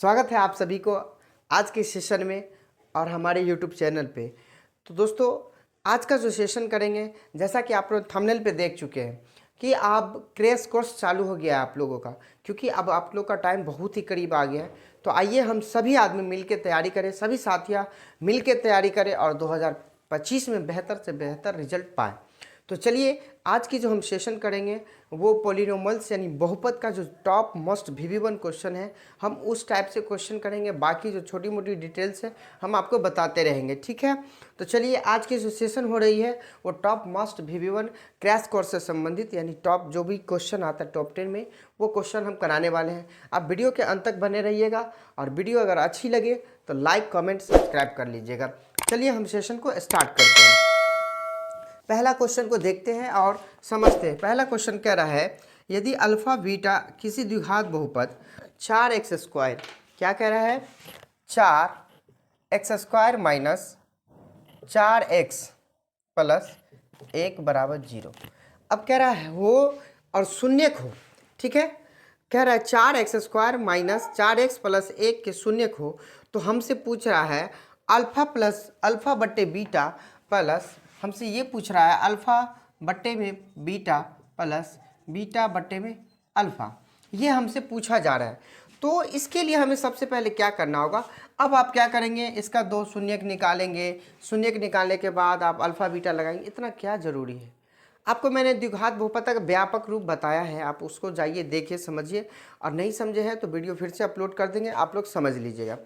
स्वागत है आप सभी को आज के सेशन में और हमारे यूट्यूब चैनल पे। तो दोस्तों, आज का जो सेशन करेंगे, जैसा कि आप लोग थंबनेल पे देख चुके हैं कि अब क्रैश कोर्स चालू हो गया है आप लोगों का, क्योंकि अब आप लोग का टाइम बहुत ही करीब आ गया है। तो आइए हम सभी आदमी मिल के तैयारी करें, सभी साथियाँ मिल के तैयारी करें और 2025 में बेहतर से बेहतर रिजल्ट पाएँ। तो चलिए, आज की जो हम सेशन करेंगे वो पॉलिनोमियल्स यानी बहुपद का जो टॉप मोस्ट VV1 क्वेश्चन है, हम उस टाइप से क्वेश्चन करेंगे। बाकी जो छोटी मोटी डिटेल्स है हम आपको बताते रहेंगे, ठीक है। तो चलिए, आज की जो सेशन हो रही है वो top most VV1 crash course से संबंधित, यानी टॉप जो भी क्वेश्चन आता है टॉप 10 में, वो क्वेश्चन हम कराने वाले हैं। आप वीडियो के अंत तक बने रहिएगा और वीडियो अगर अच्छी लगे तो लाइक कमेंट सब्सक्राइब कर लीजिएगा। चलिए हम सेशन को स्टार्ट करते हैं। पहला क्वेश्चन को देखते हैं और समझते हैं। पहला क्वेश्चन कह रहा है, यदि अल्फा बीटा किसी द्विघात बहुपद 4x², क्या कह रहा है, 4x² माइनस 4x प्लस 1 बराबर 0। अब कह रहा है हो और शून्यक हो, ठीक है। कह रहा है 4x² माइनस 4x प्लस 1 के शून्यक हो। तो हमसे पूछ रहा है अल्फा बट्टे बीटा प्लस, हमसे ये पूछ रहा है अल्फा बट्टे में बीटा प्लस बीटा बट्टे में अल्फा, ये हमसे पूछा जा रहा है। तो इसके लिए हमें सबसे पहले क्या करना होगा, अब आप क्या करेंगे, इसका दो शून्यक निकालेंगे। शून्यक निकालने के बाद आप अल्फा बीटा लगाएंगे। इतना क्या ज़रूरी है, आपको मैंने द्विघात बहुपद का व्यापक रूप बताया है, आप उसको जाइए देखिए समझिए, और नहीं समझे हैं तो वीडियो फिर से अपलोड कर देंगे, आप लोग समझ लीजिएगा।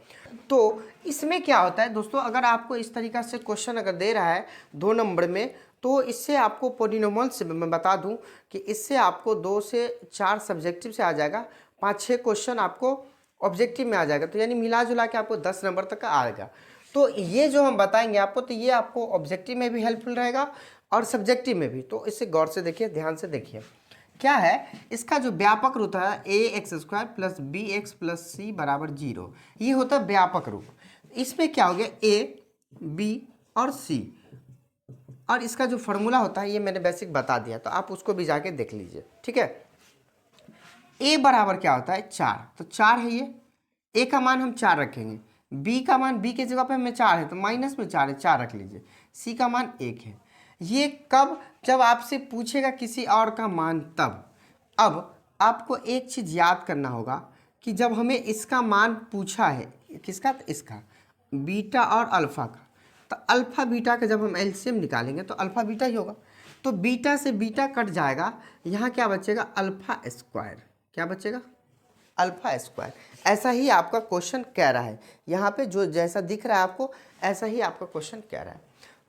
तो इसमें क्या होता है दोस्तों, अगर आपको इस तरीक़ा से क्वेश्चन अगर दे रहा है 2 नंबर में, तो इससे आपको पॉलिनोमियल से मैं बता दूं कि इससे आपको 2 से 4 सब्जेक्टिव से आ जाएगा, 5-6 क्वेश्चन आपको ऑब्जेक्टिव में आ जाएगा। तो यानी मिला जुला के आपको 10 नंबर तक का आएगा। तो ये जो हम बताएंगे आपको, तो ये आपको ऑब्जेक्टिव में भी हेल्पफुल रहेगा और सब्जेक्टिव में भी। तो इसे गौर से देखिए, ध्यान से देखिए। क्या है, इसका जो व्यापक रूप है ax² plus bx plus c बराबर 0, ये होता है व्यापक रूप। इसमें क्या हो गया, a b और c, और इसका जो फॉर्मूला होता है ये मैंने बेसिक बता दिया, तो आप उसको भी जाके देख लीजिए, ठीक है। a बराबर क्या होता है, 4, तो 4 है ये, a का मान हम 4 रखेंगे, b का मान, b के जगह पे हमें 4 है तो माइनस में 4 है, 4 रख लीजिए, c का मान 1 है। ये कब, जब आपसे पूछेगा किसी और का मान तब। अब आपको एक चीज़ याद करना होगा कि जब हमें इसका मान पूछा है, किसका, तो इसका बीटा और अल्फ़ा का, तो अल्फ़ा बीटा का जब हम एलसीएम निकालेंगे तो अल्फ़ा बीटा ही होगा। तो बीटा से बीटा कट जाएगा, यहाँ क्या बचेगा, अल्फ़ा स्क्वायर। क्या बचेगा, अल्फ़ा स्क्वायर। ऐसा ही आपका क्वेश्चन कह रहा है, यहाँ पे जो जैसा दिख रहा है आपको, ऐसा ही आपका क्वेश्चन कह रहा है।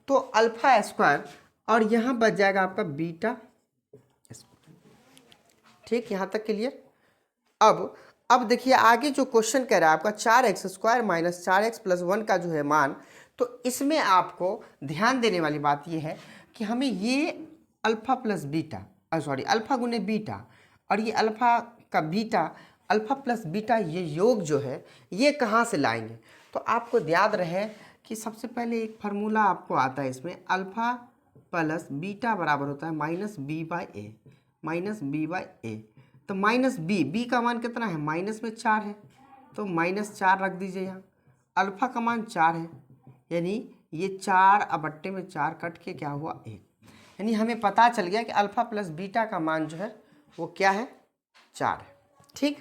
तो अल्फ़ा स्क्वायर और यहाँ बच जाएगा आपका बीटा स्क्वायर, ठीक, यहाँ तक क्लियर। अब देखिए आगे जो क्वेश्चन कह रहा है आपका 4x² माइनस 4x प्लस 1 का जो है मान, तो इसमें आपको ध्यान देने वाली बात ये है कि हमें ये alpha plus beta, sorry alpha गुने बीटा और ये अल्फ़ा का बीटा, अल्फ़ा प्लस बीटा, ये योग जो है ये कहाँ से लाएंगे। तो आपको याद रहे कि सबसे पहले एक फार्मूला आपको आता है इसमें, अल्फ़ा प्लस बीटा बराबर होता है minus b by a, minus b by a. तो माइनस बी का मान कितना है, माइनस में 4 है, तो माइनस 4 रख दीजिए यहाँ। अल्फ़ा का मान 4 है, यानी ये 4 अब बट्टे में 4 कट के क्या हुआ, 1। यानी हमें पता चल गया कि अल्फ़ा प्लस बीटा का मान जो है वो क्या है, 4 है, ठीक।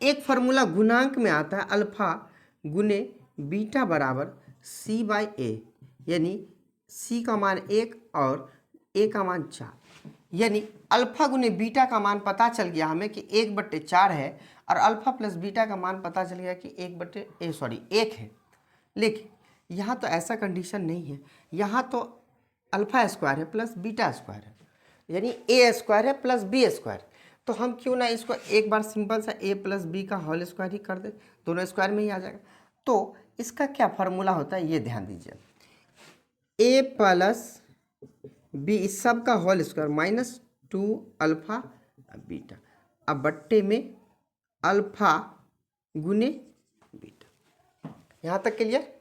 एक फार्मूला गुणांक में आता है, अल्फ़ा गुने बीटा बराबर c बाई ए, यानी c का मान 1 और a का मान 4। यानी अल्फ़ा गुने बीटा का मान पता चल गया हमें कि 1/4 है, और अल्फ़ा प्लस बीटा का मान पता चल गया कि 1 है। लेकिन यहाँ तो ऐसा कंडीशन नहीं है, यहाँ तो अल्फ़ा स्क्वायर है प्लस बीटा स्क्वायर है, यानी a स्क्वायर है प्लस b स्क्वायर। तो हम क्यों ना इसको एक बार सिंपल सा a प्लस बी का होल स्क्वायर ही कर दे, दोनों स्क्वायर में ही आ जाएगा। तो इसका क्या फार्मूला होता है ये ध्यान दीजिए, a प्लस बी इस सब का whole square minus 2 alpha beta, अब बट्टे में अल्फ़ा गुने बीटा। यहाँ तक क्लियर,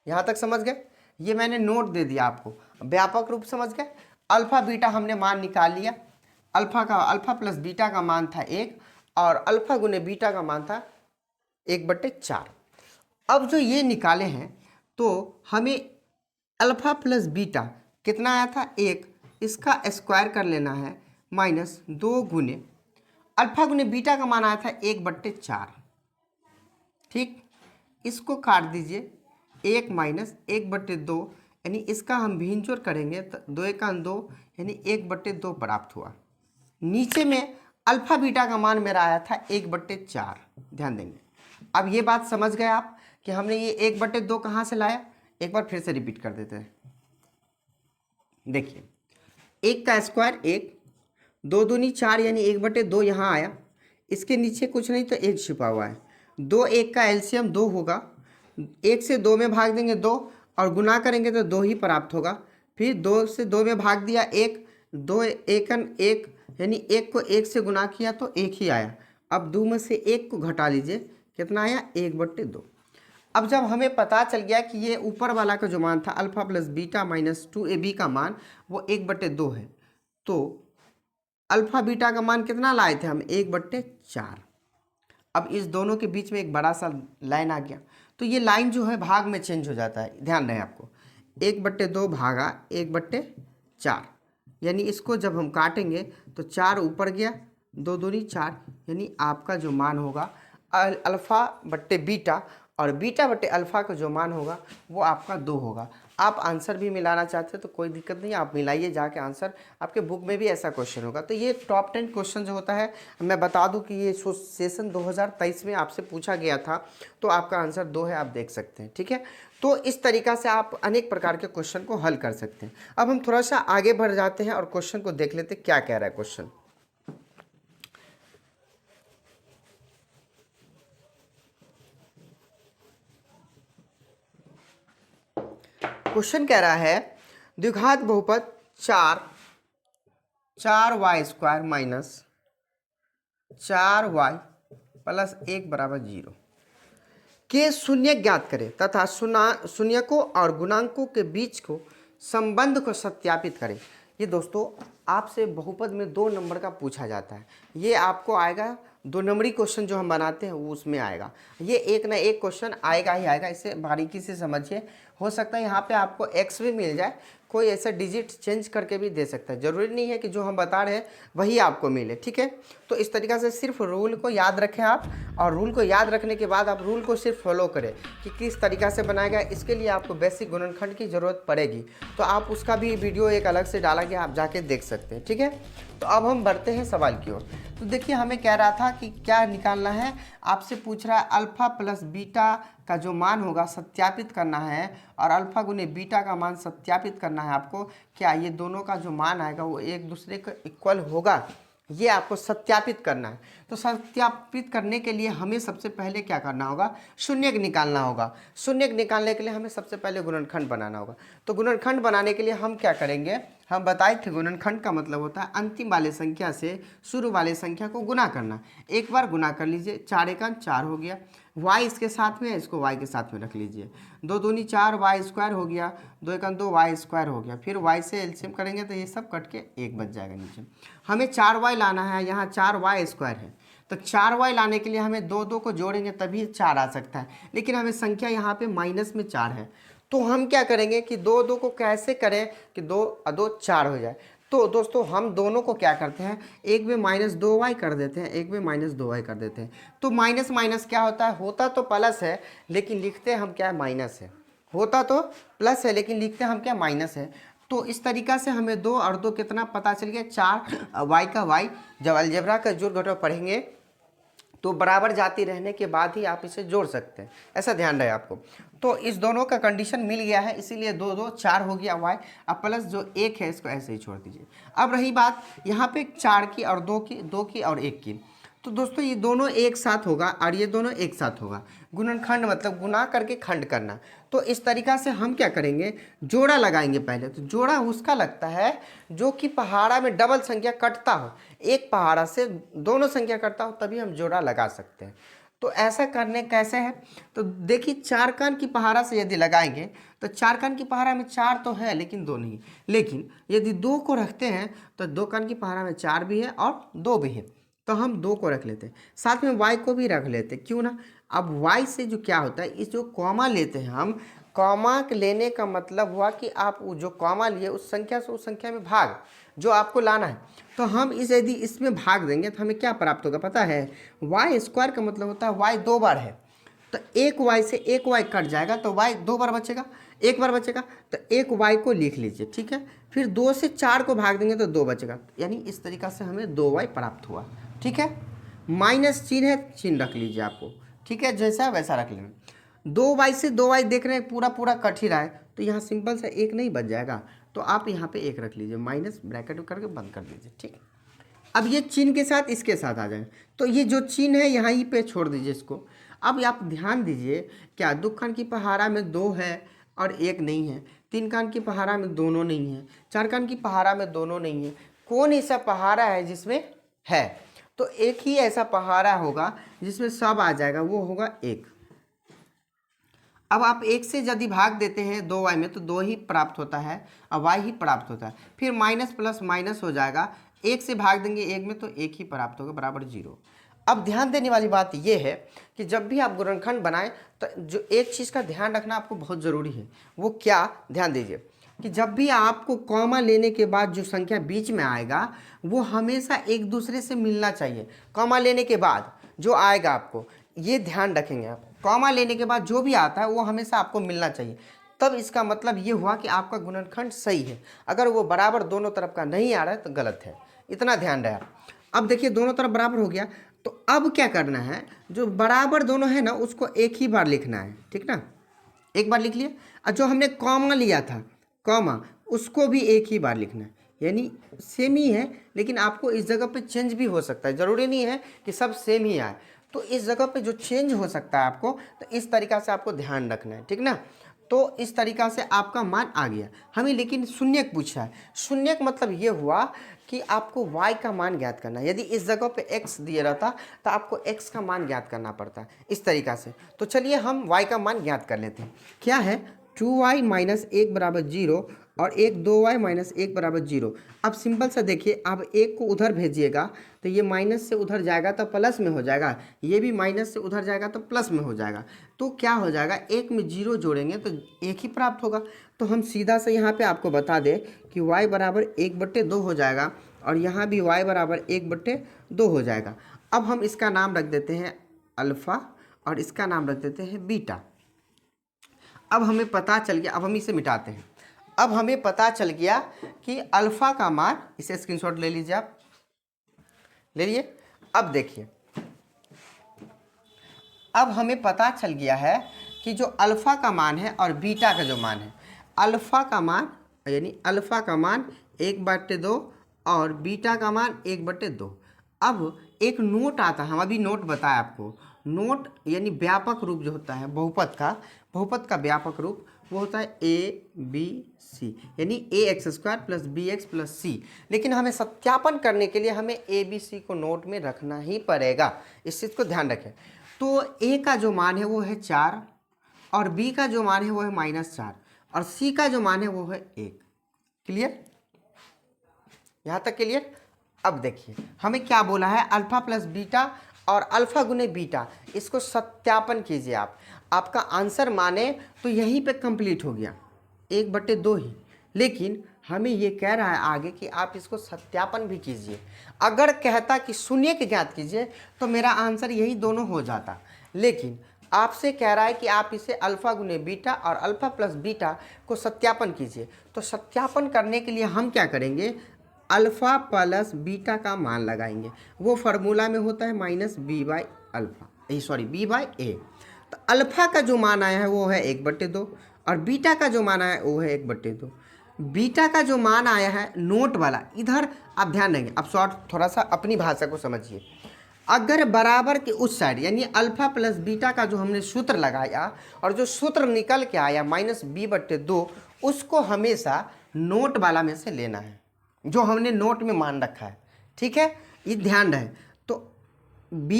यहाँ तक समझ गए। ये मैंने नोट दे दिया आपको, व्यापक रूप समझ गए। अल्फ़ा बीटा हमने मान निकाल लिया, अल्फ़ा प्लस बीटा का मान था 1 और अल्फ़ा गुने बीटा का मान था 1/4। अब जो ये निकाले हैं तो हमें अल्फ़ा प्लस बीटा कितना आया था 1, इसका स्क्वायर कर लेना है -2 गुने अल्फ़ा गुने बीटा का मान आया था 1/4। ठीक, इसको काट दीजिए 1 - 1/2, यानी इसका हम भिन्नजोड़ करेंगे तो 2 × 2 यानी 1/2 प्राप्त हुआ। नीचे में अल्फ़ा बीटा का मान मेरा आया था 1/4। ध्यान देंगे, अब ये बात समझ गए आप कि हमने ये 1/2 कहाँ से लाया। एक बार फिर से रिपीट कर देते हैं। देखिए 1 का स्क्वायर 1, 2 दूनी 4 यानी 1/2 यहाँ आया, इसके नीचे कुछ नहीं तो 1 छिपा हुआ है। 2 1 का एलसीएम 2 होगा, 1 से 2 में भाग देंगे 2 और गुना करेंगे तो 2 ही प्राप्त होगा। फिर 2 से 2 में भाग दिया 1, 2 1 1 यानी 1 को 1 से गुना किया तो 1 ही आया। अब 2 में से 1 को घटा लीजिए, कितना आया 1/2। अब जब हमें पता चल गया कि ये ऊपर वाला का जो मान था अल्फ़ा प्लस बीटा -2ab का मान वो 1/2 है, तो अल्फ़ा बीटा का मान कितना लाए थे हम 1/4। अब इस दोनों के बीच में एक बड़ा सा लाइन आ गया, तो ये लाइन जो है भाग में चेंज हो जाता है। ध्यान रहे आपको 1/2 भागा 1/4, यानी इसको जब हम काटेंगे तो 4 ऊपर गया, 2 दूनी 4 यानी आपका जो मान होगा अल्फ़ा बट्टे बीटा और बीटा बट्टे अल्फ़ा का जो मान होगा वो आपका 2 होगा। आप आंसर भी मिलाना चाहते हैं तो कोई दिक्कत नहीं, आप मिलाइए जाके आंसर, आपके बुक में भी ऐसा क्वेश्चन होगा। तो ये टॉप 10 क्वेश्चन जो होता है, मैं बता दूं कि ये सेशन 2023 में आपसे पूछा गया था, तो आपका आंसर 2 है, आप देख सकते हैं। ठीक है, तो इस तरीक़ा से आप अनेक प्रकार के क्वेश्चन को हल कर सकते हैं। अब हम थोड़ा सा आगे बढ़ जाते हैं और क्वेश्चन को देख लेते हैं क्या कह रहा है क्वेश्चन। क्वेश्चन कह रहा है द्विघात बहुपद 4y² - 4y + 1 = 0 के शून्य ज्ञात करें तथा शून्यकों और गुणांकों के बीच को संबंध को सत्यापित करें। ये दोस्तों आपसे बहुपद में 2 नंबर का पूछा जाता है। ये आपको आएगा 2 नंबरी क्वेश्चन जो हम बनाते हैं वो उसमें आएगा। ये एक ना एक क्वेश्चन आएगा ही आएगा, इसे बारीकी से समझिए। हो सकता है यहाँ पे आपको x भी मिल जाए, कोई ऐसा डिजिट चेंज करके भी दे सकता है, ज़रूरी नहीं है कि जो हम बता रहे हैं वही आपको मिले। ठीक है, तो इस तरीक़ा से सिर्फ रूल को याद रखें आप, और रूल को याद रखने के बाद आप रूल को सिर्फ फॉलो करें कि किस तरीक़ा से बनाया गया। इसके लिए आपको बेसिक गुणनखंड की ज़रूरत पड़ेगी, तो आप उसका भी वीडियो एक अलग से डाला गया, आप जाके देख सकते हैं। ठीक है, तो अब हम बढ़ते हैं सवाल की ओर। तो देखिए हमें कह रहा था कि क्या निकालना है, आपसे पूछ रहा है अल्फ़ा प्लस बीटा का जो मान होगा सत्यापित करना है, और अल्फ़ा गुने बीटा का मान सत्यापित करना है आपको। क्या ये दोनों का जो मान आएगा वो एक दूसरे के इक्वल होगा, ये आपको सत्यापित करना है। तो सत्यापित करने के लिए हमें सबसे पहले क्या करना होगा, शून्यक निकालना होगा। शून्यक निकालने के लिए हमें सबसे पहले गुणनखंड बनाना होगा। तो गुणनखंड बनाने के लिए हम क्या करेंगे, हम बताए थे गुणनखंड का मतलब होता है अंतिम वाले संख्या से शुरू वाले संख्या को गुना करना। एक बार गुना कर लीजिए, 4 × 4 हो गया, y इसके साथ में है, इसको y के साथ में रख लीजिए, 2 दूनी 4 y² हो गया, 2 × 2 y² हो गया। फिर y से एलसीएम करेंगे तो ये सब कट के 1 बच जाएगा नीचे। हमें 4y लाना है, यहाँ 4y² है, तो 4y लाने के लिए हमें 2 2 को जोड़ेंगे तभी 4 आ सकता है, लेकिन हमें संख्या यहाँ पे माइनस में 4 है। तो हम क्या करेंगे कि 2 2 को कैसे करें कि 2 और 2 4 हो जाए। तो दोस्तों हम दोनों को क्या करते हैं, एक में -2y कर देते हैं, एक में -2y कर देते हैं। तो माइनस माइनस क्या होता है, होता तो प्लस है लेकिन लिखते हम क्या है, माइनस है। होता तो प्लस है लेकिन लिखते हम क्या, माइनस है। तो इस तरीक़ा से हमें 2 और 2 कितना पता चल गया, 4 y का y। जब अलजेब्रा का जोड़ घटाव पढ़ेंगे तो बराबर जाती रहने के बाद ही आप इसे जोड़ सकते हैं, ऐसा ध्यान रहे आपको। तो इस दोनों का कंडीशन मिल गया है, इसीलिए 2 2 4 हो गया y। अब प्लस जो 1 है इसको ऐसे ही छोड़ दीजिए। अब रही बात यहाँ पे 4 की और 2 की, 2 की और 1 की, तो दोस्तों ये दोनों एक साथ होगा और ये दोनों एक साथ होगा। गुणनखंड मतलब गुना करके खंड करना। तो इस तरीक़ा से हम क्या करेंगे, जोड़ा लगाएंगे पहले। तो जोड़ा उसका लगता है जो कि पहाड़ा में डबल संख्या कटता हो, एक पहाड़ा से दोनों संख्या कटता हो, तभी हम जोड़ा लगा सकते हैं। तो ऐसा करने कैसे है, तो देखिए 4 कान की पहाड़ा से यदि लगाएंगे तो 4 कान की पहाड़ा में 4 तो है लेकिन 2 नहीं, लेकिन यदि 2 को रखते हैं तो 2 कान की पहाड़ा में 4 भी है और 2 भी है, तो हम 2 को रख लेते हैं, साथ में y को भी रख लेते हैं, क्यों ना। अब y से जो क्या होता है, इस जो कॉमा लेते हैं हम, कॉमा लेने का मतलब हुआ कि आप जो कॉमा लिए उस संख्या से उस संख्या में भाग जो आपको लाना है। तो हम यदि इसमें भाग देंगे तो हमें क्या प्राप्त होगा पता है, वाई स्क्वायर का मतलब होता है वाई 2 बार है, तो एक वाई से एक वाई कट जाएगा तो वाई 2 बार बचेगा, एक बार बचेगा, तो एक वाई को लिख लीजिए, ठीक है। फिर 2 से 4 को भाग देंगे तो 2 बचेगा, यानी इस तरीक़ा से हमें 2 वाई प्राप्त हुआ, ठीक है। माइनस चिन्ह है, चिन्ह रख लीजिए आपको, ठीक है, जैसा वैसा रख लेना। 2 वाई से 2 वाई देख रहे हैं पूरा पूरा कट ही रहा है, तो यहाँ सिंपल सा एक नहीं बच जाएगा, तो आप यहाँ पे एक रख लीजिए, माइनस ब्रैकेट करके बंद कर दीजिए, ठीक। अब ये चिन्ह के साथ इसके साथ आ जाए, तो ये जो चिन्ह है यहाँ ही पे छोड़ दीजिए इसको। अब आप ध्यान दीजिए, क्या दो कान की पहाड़ा में 2 है और 1 नहीं है, 3 कान की पहाड़ा में दोनों नहीं है, 4 कान की पहाड़ा में दोनों नहीं है, कौन ऐसा पहाड़ा है जिसमें है, तो एक ही ऐसा पहाड़ा होगा जिसमें सब आ जाएगा, वो होगा 1। अब आप 1 से यदि भाग देते हैं 2 वाई में तो 2 ही प्राप्त होता है और वाई ही प्राप्त होता है, फिर माइनस प्लस माइनस हो जाएगा, 1 से भाग देंगे 1 में तो 1 ही प्राप्त होगा बराबर 0। अब ध्यान देने वाली बात यह है कि जब भी आप गुणनखंड बनाएं तो जो एक चीज़ का ध्यान रखना आपको बहुत ज़रूरी है, वो क्या, ध्यान दीजिए कि जब भी आपको कॉमा लेने के बाद जो संख्या बीच में आएगा वो हमेशा एक दूसरे से मिलना चाहिए। कॉमा लेने के बाद जो आएगा आपको, ये ध्यान रखेंगे आप, कॉमा लेने के बाद जो भी आता है वो हमेशा आपको मिलना चाहिए, तब इसका मतलब ये हुआ कि आपका गुणनखंड सही है। अगर वो बराबर दोनों तरफ का नहीं आ रहा है तो गलत है, इतना ध्यान रहे। अब देखिए दोनों तरफ बराबर हो गया, तो अब क्या करना है, जो बराबर दोनों है ना उसको एक ही बार लिखना है, ठीक ना, एक बार लिख लिया। और जो हमने कॉमा लिया था, कॉमा, उसको भी एक ही बार लिखना है, यानी सेम ही है, लेकिन आपको इस जगह पे चेंज भी हो सकता है, ज़रूरी नहीं है कि सब सेम ही आए, तो इस जगह पे जो चेंज हो सकता है आपको, तो इस तरीक़ा से आपको ध्यान रखना है, ठीक ना। तो इस तरीक़ा से आपका मान आ गया हमें, लेकिन शून्यक पूछा है। शून्यक मतलब ये हुआ कि आपको y का मान ज्ञात करना है, यदि इस जगह पे x दिया रहता तो आपको x का मान ज्ञात करना पड़ता है इस तरीक़ा से। तो चलिए हम y का मान ज्ञात कर लेते हैं। क्या है, 2y माइनस 1 बराबर 0 और 2y माइनस 1 बराबर 0। अब सिंपल सा देखिए, अब 1 को उधर भेजिएगा तो ये माइनस से उधर जाएगा तो प्लस में हो जाएगा, ये भी माइनस से उधर जाएगा तो प्लस में हो जाएगा, तो क्या हो जाएगा, 1 में 0 जोड़ेंगे तो 1 ही प्राप्त होगा। तो हम सीधा से यहाँ पे आपको बता दें कि y बराबर 1/2 हो जाएगा और यहाँ भी y बराबर 1/2 हो जाएगा। अब हम इसका नाम रख देते हैं अल्फ़ा और इसका नाम रख देते हैं बीटा। अब हमें पता चल गया, अब हम इसे मिटाते हैं। अब हमें पता चल गया कि अल्फ़ा का मान, इसे स्क्रीनशॉट ले लीजिए, आप ले लिए। अब देखिए, अब हमें पता चल गया है कि जो अल्फ़ा का मान है और बीटा का जो मान है, अल्फ़ा का मान यानी अल्फ़ा का मान 1/2 और बीटा का मान 1/2। अब एक नोट आता है, हम अभी नोट बताया आपको, नोट यानी व्यापक रूप जो होता है बहुपद का व्यापक रूप वो होता है ABC, यानी ax² plus bx plus c। लेकिन हमें सत्यापन करने के लिए हमें ABC को नोट में रखना ही पड़ेगा, इस चीज़ को ध्यान रखें। तो a का जो मान है वो है 4 और b का जो मान है वो है -4 और c का जो मान है वो है 1। क्लियर, यहाँ तक क्लियर। अब देखिए हमें क्या बोला है, अल्फ़ा प्लस बीटा और अल्फ़ा गुने बीटा, इसको सत्यापन कीजिए आप, आपका आंसर माने तो यहीं पे कंप्लीट हो गया 1/2 ही। लेकिन हमें ये कह रहा है आगे कि आप इसको सत्यापन भी कीजिए। अगर कहता कि शून्य के ज्ञात कीजिए तो मेरा आंसर यही दोनों हो जाता, लेकिन आपसे कह रहा है कि आप इसे अल्फ़ा गुने बीटा और अल्फ़ा प्लस बीटा को सत्यापन कीजिए। तो सत्यापन करने के लिए हम क्या करेंगे, अल्फ़ा प्लस बीटा का मान लगाएंगे, वो फार्मूला में होता है b/a। तो अल्फ़ा का जो मान आया है वो है 1/2 और बीटा का जो मान आया है वो है 1/2। बीटा का जो मान आया है नोट वाला, इधर आप ध्यान देंगे, अब शॉर्ट थोड़ा सा अपनी भाषा को समझिए। अगर बराबर के उस साइड यानी अल्फ़ा प्लस बीटा का जो हमने सूत्र लगाया और जो सूत्र निकल के आया -b/2, उसको हमेशा नोट वाला में से लेना है जो हमने नोट में मान रखा है, ठीक है, ये ध्यान रहे। तो b,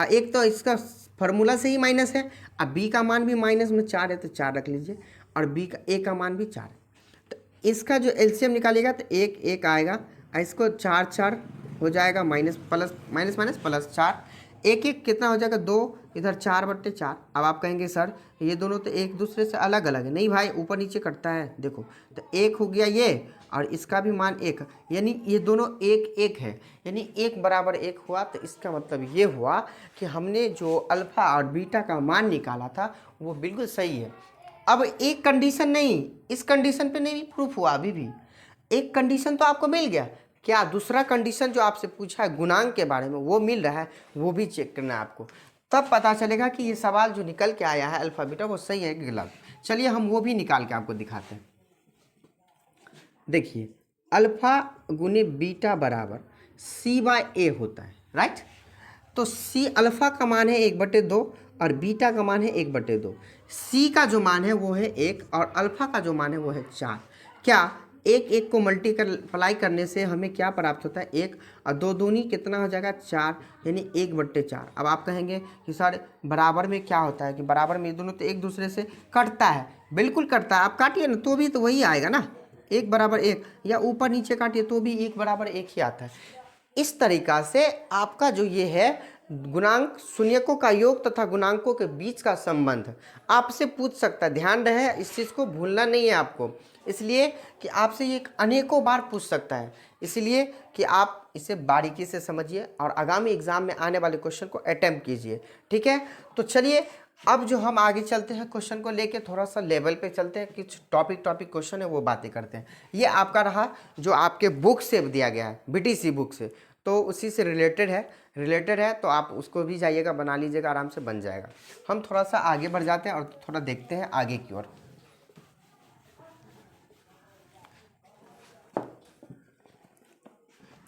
एक तो इसका फार्मूला से ही माइनस है, अब b का मान भी माइनस में 4 है तो 4 रख लीजिए और b का a का मान भी 4 है। तो इसका जो एलसीएम निकालेगा तो 1 आएगा, इसको 4 हो जाएगा, माइनस प्लस माइनस प्लस 4, एक एक कितना हो जाएगा 2, इधर 4/4। अब आप कहेंगे सर ये दोनों तो एक दूसरे से अलग अलग है। नहीं भाई, ऊपर नीचे कटता है, देखो तो 1 हो गया ये, और इसका भी मान 1, यानी ये दोनों 1 1 है, यानी 1 बराबर 1 हुआ। तो इसका मतलब ये हुआ कि हमने जो अल्फ़ा और बीटा का मान निकाला था वो बिल्कुल सही है। अब एक कंडीशन नहीं, इस कंडीशन पे नहीं प्रूफ हुआ, अभी भी एक कंडीशन तो आपको मिल गया। क्या दूसरा कंडीशन जो आपसे पूछा है गुणांक के बारे में वो मिल रहा है, वो भी चेक करना है आपको, तब पता चलेगा कि ये सवाल जो निकल के आया है अल्फा बीटा वो सही है कि गलत। चलिए हम वो भी निकाल के आपको दिखाते हैं। देखिए अल्फा गुने बीटा बराबर C/A होता है, राइट। तो C अल्फा का मान है 1/2 और बीटा का मान है 1/2। C का जो मान है वो है 1 और अल्फा का जो मान है वो है 4। क्या 1 1 को मल्टीप्लाई करने से हमें क्या प्राप्त होता है 1, और 2 दूनी कितना हो जाएगा 4, यानी 1/4। अब आप कहेंगे कि सर बराबर में क्या होता है कि बराबर में ये दोनों तो एक दूसरे से कटता है। बिल्कुल कटता है, आप काटिए ना तो भी तो वही आएगा ना, 1 बराबर 1, या ऊपर नीचे काटिए तो भी 1 बराबर 1 ही आता है। इस तरीका से आपका जो ये है गुणांक शून्यकों का योग तथा गुणांकों के बीच का संबंध आपसे पूछ सकता है। ध्यान रहे इस चीज़ को भूलना नहीं है आपको, इसलिए कि आपसे ये अनेकों बार पूछ सकता है, इसलिए कि आप इसे बारीकी से समझिए और आगामी एग्जाम में आने वाले क्वेश्चन को अटेम्प्ट कीजिए, ठीक है। तो चलिए अब जो हम आगे चलते हैं क्वेश्चन को लेके थोड़ा सा लेवल पे चलते हैं, कुछ टॉपिक क्वेश्चन है वो बातें करते हैं। ये आपका रहा जो आपके बुक से दिया गया है, BTC बुक से, तो उसी से रिलेटेड है तो आप उसको भी जाइएगा बना लीजिएगा, आराम से बन जाएगा। हम थोड़ा सा आगे बढ़ जाते हैं और थोड़ा देखते हैं आगे की ओर।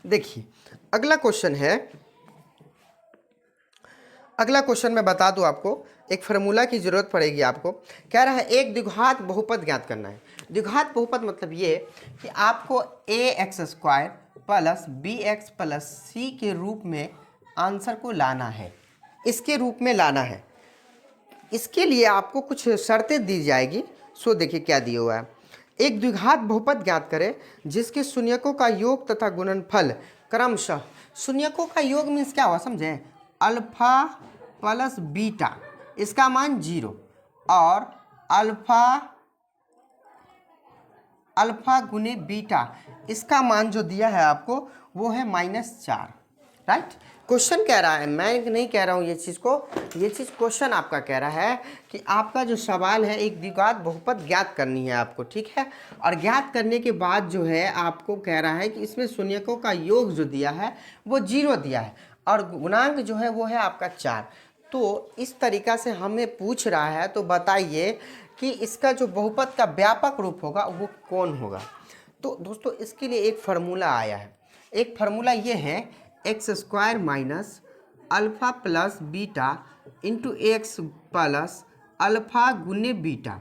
देखिए अगला क्वेश्चन मैं बता दूं आपको, एक फार्मूला की जरूरत पड़ेगी आपको। कह रहा है एक द्विघात बहुपद ज्ञात करना है। द्विघात बहुपद मतलब ये कि आपको ax² plus bx plus c के रूप में आंसर को लाना है, इसके रूप में लाना है। इसके लिए आपको कुछ शर्तें दी जाएगी। सो देखिए क्या दिया हुआ है, एक द्विघात बहुपद ज्ञात करें जिसके शून्यकों का योग तथा गुणनफल क्रमशः, शून्यकों का योग मीन्स क्या हुआ समझे, अल्फा प्लस बीटा, इसका मान 0, और अल्फा गुने बीटा, इसका मान जो दिया है आपको वो है -4, राइट। क्वेश्चन कह रहा है, मैं नहीं कह रहा हूँ ये चीज़ को, ये चीज़ क्वेश्चन आपका कह रहा है कि आपका जो सवाल है एक द्विघात बहुपद ज्ञात करनी है आपको, ठीक है। और ज्ञात करने के बाद जो है आपको कह रहा है कि इसमें शून्यकों का योग जो दिया है वो 0 दिया है और गुणांक जो है वो है आपका 4। तो इस तरीक़ा से हमें पूछ रहा है, तो बताइए कि इसका जो बहुपद का व्यापक रूप होगा वो कौन होगा। तो दोस्तों इसके लिए एक फार्मूला आया है, एक फार्मूला ये है x² minus alpha plus beta into x plus alpha गुने बीटा,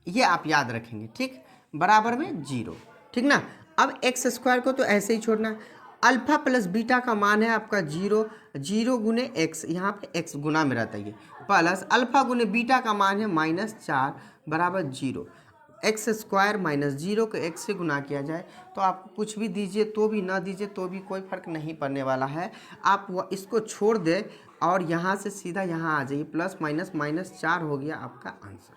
ये आप याद रखेंगे, ठीक, बराबर में 0, ठीक ना। अब x² को तो ऐसे ही छोड़ना है, अल्फ़ा प्लस बीटा का मान है आपका 0, 0 गुने x, यहाँ पे x गुना में रहता है ये, प्लस अल्फ़ा गुने बीटा का मान है -4 बराबर 0। x² माइनस 0 को x से गुना किया जाए तो आप कुछ भी दीजिए तो भी, ना दीजिए तो भी कोई फ़र्क नहीं पड़ने वाला है। आप इसको छोड़ दें और यहाँ से सीधा यहाँ आ जाइए, प्लस माइनस -4 हो गया आपका आंसर,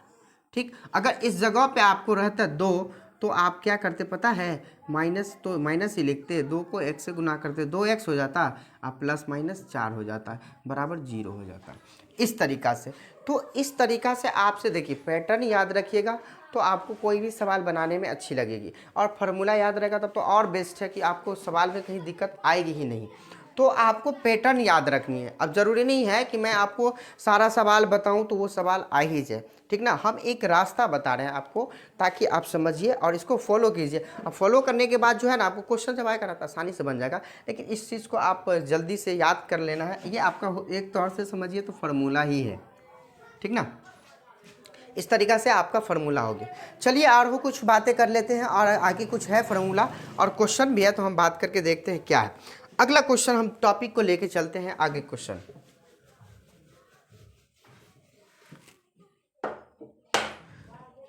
ठीक। अगर इस जगह पे आपको रहता 2 तो आप क्या करते पता है, माइनस तो माइनस ही लिखते, 2 को x से गुना करते 2x हो जाता, अब प्लस -4 हो जाता बराबर 0 हो जाता, इस तरीक़ा से। तो इस तरीक़ा से आपसे देखिए पैटर्न याद रखिएगा तो आपको कोई भी सवाल बनाने में अच्छी लगेगी, और फार्मूला याद रहेगा तब तो और बेस्ट है कि आपको सवाल में कहीं दिक्कत आएगी ही नहीं। तो आपको पैटर्न याद रखनी है। अब ज़रूरी नहीं है कि मैं आपको सारा सवाल बताऊं तो वो सवाल आ ही जाए, ठीक ना। हम एक रास्ता बता रहे हैं आपको ताकि आप समझिए और इसको फॉलो कीजिए। अब फॉलो करने के बाद जो है ना आपको क्वेश्चन जब आएगा ना तो आसानी से बन जाएगा, लेकिन इस चीज़ को आप जल्दी से याद कर लेना है। ये आपका एक तौर से समझिए तो फार्मूला ही है, ठीक ना। इस तरीक़ा से आपका फार्मूला हो गया। चलिए और वो कुछ बातें कर लेते हैं, और आगे कुछ है फार्मूला और क्वेश्चन भी है तो हम बात करके देखते हैं क्या है। अगला क्वेश्चन हम टॉपिक को लेके चलते हैं आगे। क्वेश्चन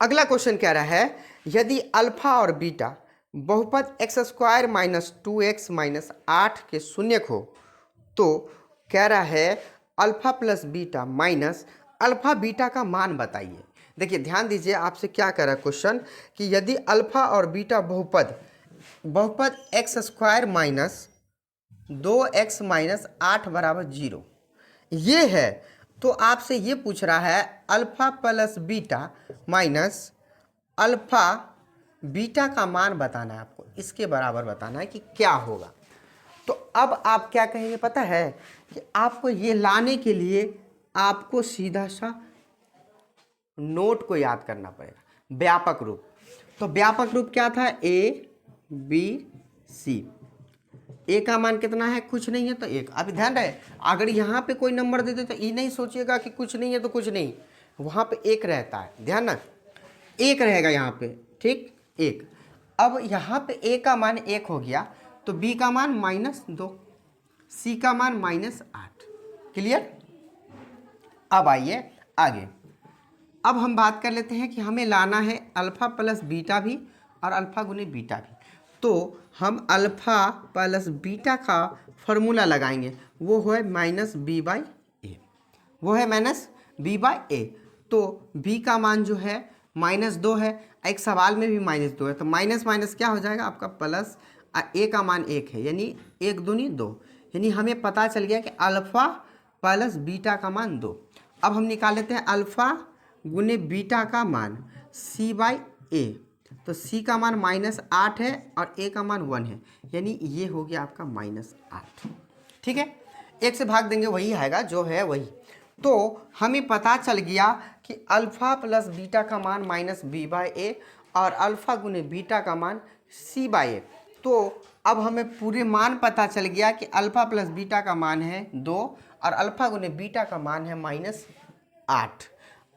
अगला क्वेश्चन कह रहा है यदि अल्फा और बीटा बहुपद x² माइनस 2x माइनस 8 के शून्यक हो तो कह रहा है alpha plus beta minus alpha beta का मान बताइए। देखिए ध्यान दीजिए, आपसे क्या कह रहा है क्वेश्चन कि यदि अल्फा और बीटा बहुपद x square minus 2x minus 8 बराबर 0 ये है, तो आपसे ये पूछ रहा है alpha plus beta minus alpha beta का मान बताना है आपको, इसके बराबर बताना है कि क्या होगा। तो अब आप क्या कहेंगे पता है कि आपको ये लाने के लिए आपको सीधा सा नोट को याद करना पड़ेगा, व्यापक रूप। तो व्यापक रूप क्या था, ए बी सी। ए का मान कितना है, कुछ नहीं है तो एक। अब ध्यान रहे, अगर यहाँ पे कोई नंबर दे दे तो ये नहीं सोचिएगा कि कुछ नहीं है तो कुछ नहीं, वहाँ पे एक रहता है, ध्यान ना, एक रहेगा यहाँ पे, ठीक, एक। अब यहाँ पे ए का मान एक हो गया तो बी का मान -2, सी का मान -8। क्लियर। अब आइए आगे, अब हम बात कर लेते हैं कि हमें लाना है अल्फा प्लस बीटा भी और अल्फा गुने बीटा भी। तो हम अल्फा प्लस बीटा का फॉर्मूला लगाएंगे, वो है -b/a, वो है -b/a। तो b का मान जो है -2 है, एक सवाल में भी -2 है, तो माइनस माइनस क्या हो जाएगा आपका प्लस, a का मान 1 है, यानी 1 दूनी 2, यानी हमें पता चल गया कि अल्फा प्लस बीटा का मान 2। अब हम निकाल लेते हैं अल्फा गुने बीटा का मान c/a, तो c का मान -8 है और a का मान 1 है, यानी ये हो गया आपका -8। ठीक है, एक से भाग देंगे वही आएगा जो है वही। तो हमें पता चल गया कि अल्फा प्लस बीटा का मान -b/a और अल्फा गुने बीटा का मान c/a। तो अब हमें पूरे मान पता चल गया कि अल्फा प्लस बीटा का मान है 2 और अल्फा गुने बीटा का मान है -8।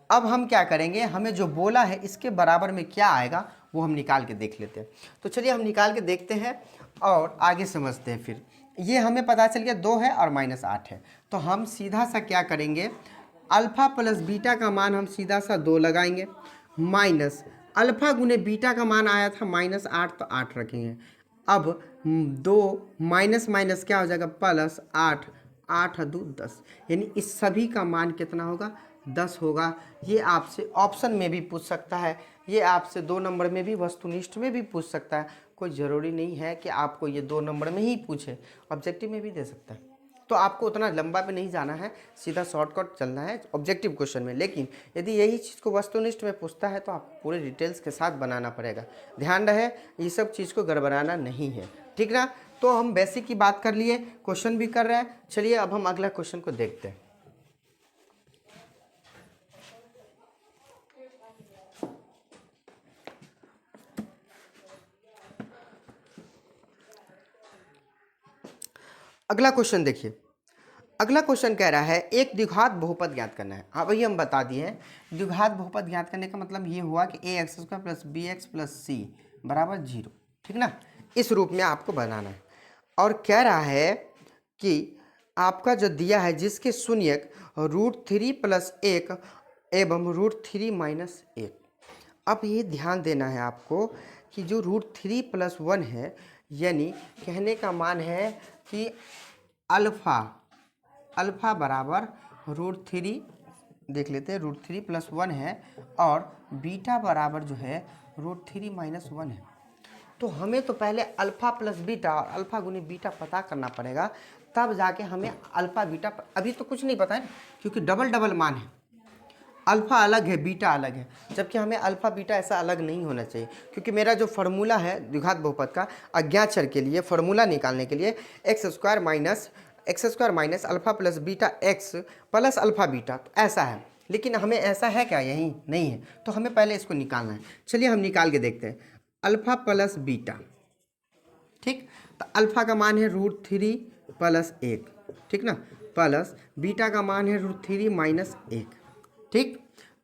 अब हम क्या करेंगे, हमें जो बोला है इसके बराबर में क्या आएगा वो हम निकाल के देख लेते हैं। तो चलिए हम निकाल के देखते हैं और आगे समझते हैं। फिर ये हमें पता चल गया 2 है और -8 है, तो हम सीधा सा क्या करेंगे, अल्फा प्लस बीटा का मान हम सीधा सा 2 लगाएंगे, माइनस अल्फा गुने बीटा का मान आया था -8, तो 8 रखेंगे। अब 2 माइनस माइनस क्या हो जाएगा प्लस 8, 8 2 10, यानी इस सभी का मान कितना होगा, 10 होगा। ये आपसे ऑप्शन में भी पूछ सकता है, ये आपसे 2 नंबर में भी वस्तुनिष्ठ में भी पूछ सकता है, कोई ज़रूरी नहीं है कि आपको ये 2 नंबर में ही पूछे, ऑब्जेक्टिव में भी दे सकता है। तो आपको उतना लंबा पे नहीं जाना है, सीधा शॉर्टकट चलना है ऑब्जेक्टिव क्वेश्चन में। लेकिन यदि यही चीज़ को वस्तुनिष्ठ में पूछता है तो आप पूरे डिटेल्स के साथ बनाना पड़ेगा। ध्यान रहे ये सब चीज़ को गड़बड़ाना नहीं है, ठीक ना। तो हम बेसिक की बात कर लिए, क्वेश्चन भी कर रहे हैं। चलिए अब हम अगला क्वेश्चन को देखते हैं। अगला क्वेश्चन देखिए, अगला क्वेश्चन कह रहा है एक द्विघात बहुपद ज्ञात करना है। हाँ वही हम बता दिए हैं, द्विघात बहुपद ज्ञात करने का मतलब ये हुआ कि ax² plus bx plus c बराबर 0, ठीक ना, इस रूप में आपको बनाना है। और कह रहा है कि आपका जो दिया है जिसके शून्यक √3 + 1 एवं √3 - 1। अब ये ध्यान देना है आपको कि जो √3 + 1 है, यानी कहने का मान है कि अल्फ़ा बराबर √3, देख लेते हैं, √3 + 1 है और बीटा बराबर जो है √3 - 1 है। तो हमें तो पहले अल्फ़ा प्लस बीटा और अल्फ़ा गुनी बीटा पता करना पड़ेगा, तब जाके हमें अल्फ़ा बीटा, अभी तो कुछ नहीं पता है क्योंकि डबल डबल मान है, अल्फ़ा अलग है बीटा अलग है, जबकि हमें अल्फ़ा बीटा ऐसा अलग नहीं होना चाहिए। क्योंकि मेरा जो फार्मूला है द्विघात बहुपद का अज्ञात चर के लिए फार्मूला निकालने के लिए x² minus alpha plus beta x plus alpha beta, तो ऐसा है। लेकिन हमें ऐसा है क्या, यही नहीं है, तो हमें पहले इसको निकालना है। चलिए हम निकाल के देखते हैं, अल्फ़ा प्लस बीटा, ठीक, तो अल्फ़ा का मान है √3 + 1, ठीक ना, प्लस बीटा का मान है √3 - 1, ठीक।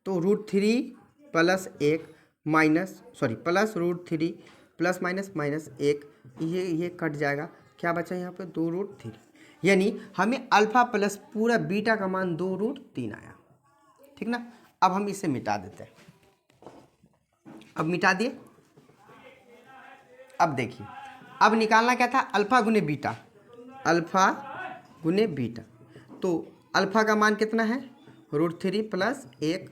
तो √3 + 1 प्लस √3 प्लस माइनस 1, ये कट जाएगा, क्या बचा यहाँ पे 2√3, यानी हमें अल्फ़ा प्लस पूरा बीटा का मान 2√3 आया, ठीक ना। अब हम इसे मिटा देते हैं, अब मिटा दिए। अब देखिए, अब निकालना क्या था, अल्फ़ा गुने बीटा, अल्फ़ा गुने बीटा। तो अल्फ़ा का मान कितना है √3 प्लस 1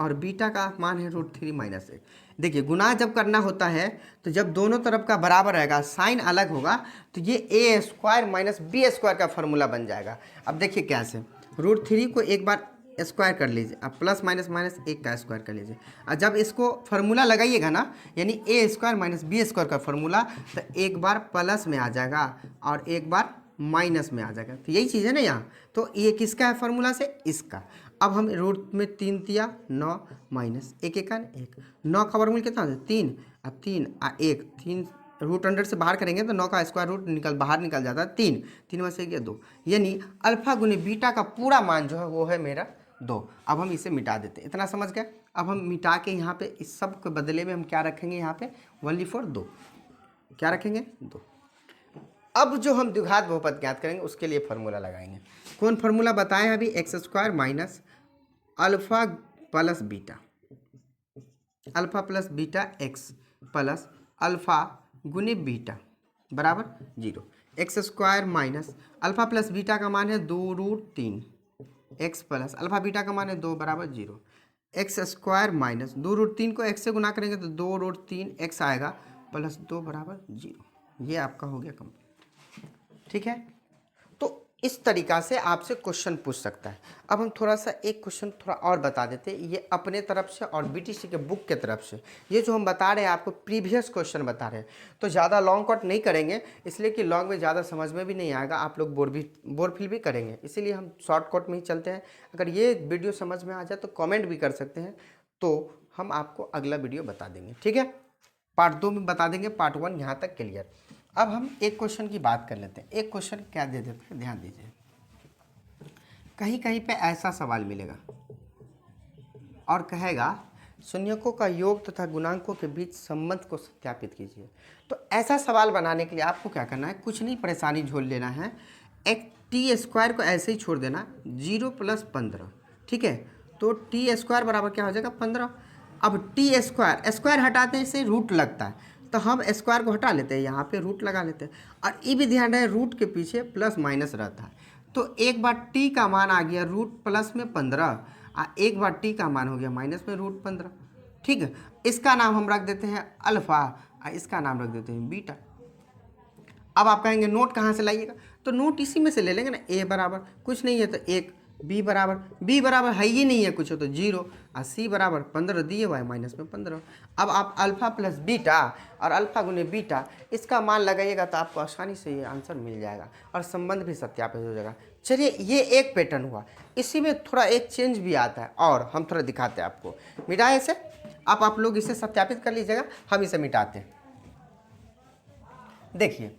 और बीटा का मान है √3 माइनस 1। देखिए गुणा जब करना होता है तो जब दोनों तरफ का बराबर रहेगा, साइन अलग होगा, तो ये a² माइनस b² का फॉर्मूला बन जाएगा। अब देखिए कैसे, √3 को एक बार स्क्वायर कर लीजिए, अब प्लस माइनस माइनस 1 का स्क्वायर कर लीजिए, और जब इसको फार्मूला लगाइएगा ना, यानी a² माइनस b² का फार्मूला, तो एक बार प्लस में आ जाएगा और एक बार माइनस में आ जाएगा। तो यही चीज़ है ना यहाँ, तो ये किसका है फार्मूला से, इसका। अब हम रूट में 3 दिया 9 माइनस 1 1 9 का वर्गमूल कितना होता है 3, अब 3 1 3 रूट अंडर से बाहर करेंगे तो 9 का स्क्वायर रूट बाहर निकल जाता है 3, 3 में से गया 2, यानी अल्फा गुने बीटा का पूरा मान जो है वो है मेरा 2। अब हम इसे मिटा देते हैं, इतना समझ गए। अब हम मिटा के यहाँ पे इस सब के बदले में हम क्या रखेंगे, यहाँ पे 1/4 2 क्या रखेंगे 2। अब जो हम द्विघात बहुपद ज्ञात करेंगे उसके लिए फार्मूला लगाएंगे। कौन फार्मूला बताएं अभी, x² minus alpha plus beta, alpha plus beta x plus alpha गुने बीटा बराबर 0। x² minus alpha plus beta का मान है 2√3 x प्लस अल्फा बीटा का मान है 2 बराबर 0। x² माइनस 2√3 को x से गुना करेंगे तो 2√3 x आएगा प्लस 2 बराबर 0। ये आपका हो गया कंप्लीट। ठीक है, तो इस तरीका से आपसे क्वेश्चन पूछ सकता है। अब हम थोड़ा सा एक क्वेश्चन थोड़ा और बता देते हैं, ये अपने तरफ से और बीटीसी के बुक के तरफ से। ये जो हम बता रहे हैं आपको प्रीवियस क्वेश्चन बता रहे हैं, तो ज़्यादा लॉन्ग कट नहीं करेंगे, इसलिए कि लॉन्ग में ज़्यादा समझ में भी नहीं आएगा, आप लोग बोर फील भी करेंगे, इसीलिए हम शॉर्ट कट में ही चलते हैं। अगर ये वीडियो समझ में आ जाए तो कॉमेंट भी कर सकते हैं, तो हम आपको अगला वीडियो बता देंगे। ठीक है, पार्ट 2 में बता देंगे, पार्ट 1 यहाँ तक क्लियर। अब हम एक क्वेश्चन की बात कर लेते हैं। एक क्वेश्चन क्या दे देते हैं, ध्यान दीजिए। कहीं कहीं पे ऐसा सवाल मिलेगा और कहेगा शून्यकों का योग तथा गुणांकों के बीच संबंध को सत्यापित कीजिए। तो ऐसा सवाल बनाने के लिए आपको क्या करना है, कुछ नहीं परेशानी झेल लेना है, एक t² को ऐसे ही छोड़ देना, 0 + 15। ठीक है, तो t² बराबर क्या हो जाएगा 15। अब t² स्क्वायर हटाते हैं, इससे रूट लगता है, तो हम स्क्वायर को हटा लेते हैं, यहाँ पे रूट लगा लेते हैं। और ये भी ध्यान रहे रूट के पीछे प्लस माइनस रहता है, तो एक बार t का मान आ गया रूट प्लस में 15 और एक बार t का मान हो गया माइनस में रूट 15। ठीक है, इसका नाम हम रख देते हैं अल्फ़ा और इसका नाम रख देते हैं बीटा। अब आप कहेंगे नोट कहाँ से लाइएगा, तो नोट इसी में से ले लेंगे ना, a बराबर कुछ नहीं है तो 1, b बराबर है ही नहीं है कुछ, तो 0 और c बराबर 15 दिए हुआ है माइनस में 15। अब आप अल्फ़ा प्लस बीटा और अल्फ़ा गुने बीटा इसका मान लगाइएगा तो आपको आसानी से ये आंसर मिल जाएगा और संबंध भी सत्यापित हो जाएगा। चलिए, ये एक पैटर्न हुआ, इसी में थोड़ा एक चेंज भी आता है और हम थोड़ा दिखाते हैं आपको। मिटाए इसे, आप लोग इसे सत्यापित कर लीजिएगा, हम इसे मिटाते हैं। देखिए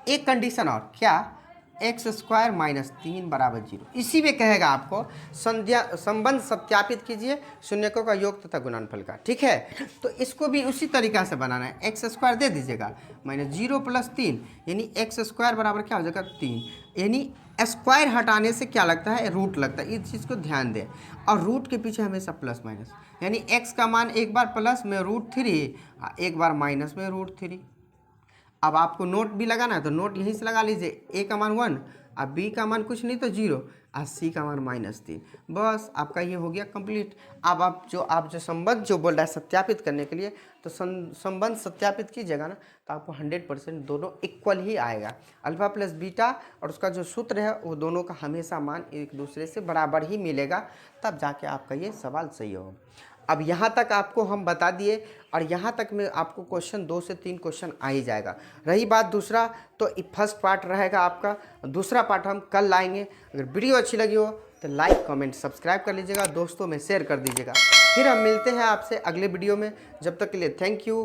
एक कंडीशन और, क्या, x² माइनस 3 बराबर 0। इसी में कहेगा आपको संबंध सत्यापित कीजिए शून्यकों का योग तथा गुणनफल का। ठीक है, तो इसको भी उसी तरीका से बनाना है, x² दे दीजिएगा माइनस 0 + 3, यानी x² बराबर क्या हो जाएगा 3, यानी स्क्वायर हटाने से क्या लगता है रूट लगता है, इस चीज़ को ध्यान दें। और रूट के पीछे हमेशा प्लस माइनस, यानी x का मान एक बार प्लस में √3 एक बार माइनस में √3। अब आपको नोट भी लगाना है तो नोट यहीं से लगा लीजिए, a का मान 1 और b का मान कुछ नहीं तो 0 और c का मान -3। बस आपका ये हो गया कंप्लीट। अब आप जो संबंध जो बोल रहा है सत्यापित करने के लिए, तो संबंध सत्यापित कीजिएगा ना तो आपको 100% दोनों इक्वल ही आएगा। अल्फ़ा प्लस बीटा और उसका जो सूत्र है वो दोनों का हमेशा मान एक दूसरे से बराबर ही मिलेगा, तब जाके आपका ये सवाल सही होगा। अब यहाँ तक आपको हम बता दिए और यहाँ तक में आपको क्वेश्चन 2 से 3 क्वेश्चन आ ही जाएगा। रही बात दूसरा, तो फर्स्ट पार्ट रहेगा आपका, दूसरा पार्ट हम कल लाएंगे। अगर वीडियो अच्छी लगी हो तो लाइक कमेंट सब्सक्राइब कर लीजिएगा, दोस्तों में शेयर कर दीजिएगा। फिर हम मिलते हैं आपसे अगले वीडियो में, जब तक के लिए थैंक यू।